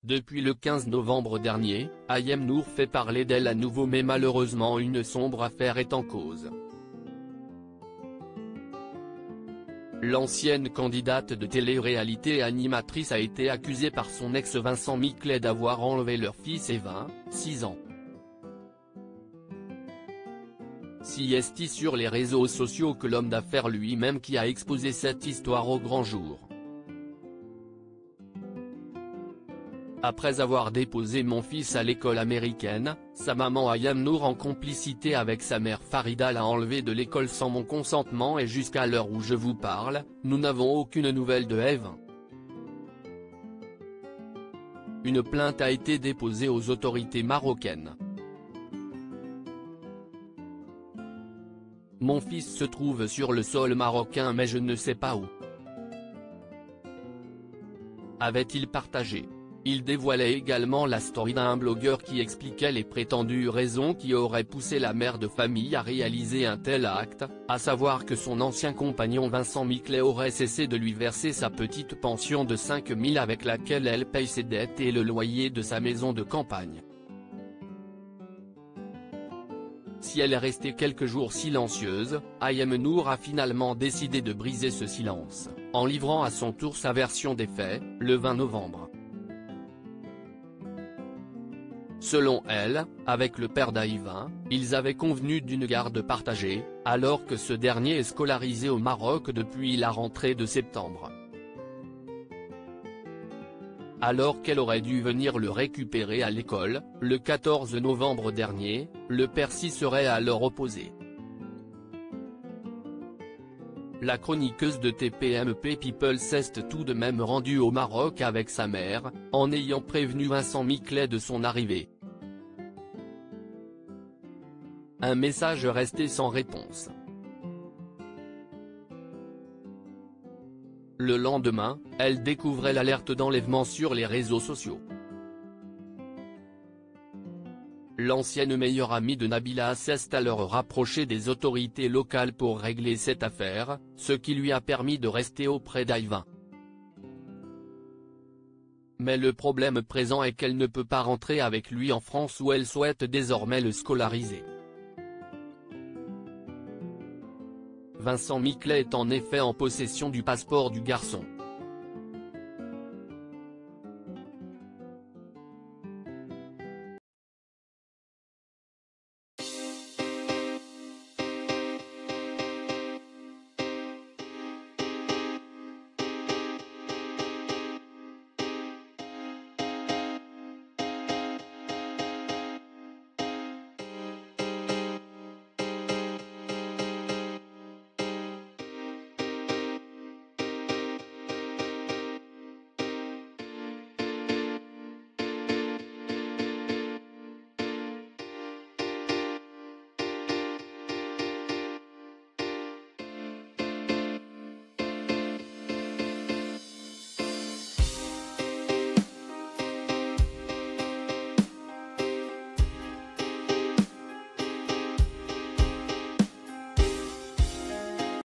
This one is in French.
Depuis le 15 novembre dernier, Ayem Nour fait parler d'elle à nouveau, mais malheureusement une sombre affaire est en cause. L'ancienne candidate de télé-réalité et animatrice a été accusée par son ex Vincent Miclet d'avoir enlevé leur fils Evin, 6 ans. Si est sur les réseaux sociaux que l'homme d'affaires lui-même qui a exposé cette histoire au grand jour. Après avoir déposé mon fils à l'école américaine, sa maman Ayem Nour en complicité avec sa mère Farida l'a enlevé de l'école sans mon consentement et jusqu'à l'heure où je vous parle, nous n'avons aucune nouvelle de Evin. Une plainte a été déposée aux autorités marocaines. Mon fils se trouve sur le sol marocain mais je ne sais pas où. Avait-il partagé. Il dévoilait également la story d'un blogueur qui expliquait les prétendues raisons qui auraient poussé la mère de famille à réaliser un tel acte, à savoir que son ancien compagnon Vincent Miclet aurait cessé de lui verser sa petite pension de 5 000 avec laquelle elle paye ses dettes et le loyer de sa maison de campagne. Si elle est restée quelques jours silencieuse, Ayem Nour a finalement décidé de briser ce silence, en livrant à son tour sa version des faits, le 20 novembre. Selon elle, avec le père d'Evin, ils avaient convenu d'une garde partagée, alors que ce dernier est scolarisé au Maroc depuis la rentrée de septembre. Alors qu'elle aurait dû venir le récupérer à l'école, le 14 novembre dernier, le père s'y serait alors opposé. La chroniqueuse de TPMP People s'est tout de même rendue au Maroc avec sa mère, en ayant prévenu Vincent Miclet de son arrivée. Un message resté sans réponse. Le lendemain, elle découvrait l'alerte d'enlèvement sur les réseaux sociaux. L'ancienne meilleure amie de Nabila s'est alors rapprochée des autorités locales pour régler cette affaire, ce qui lui a permis de rester auprès d'Evin. Mais le problème présent est qu'elle ne peut pas rentrer avec lui en France où elle souhaite désormais le scolariser. Vincent Miclet est en effet en possession du passeport du garçon.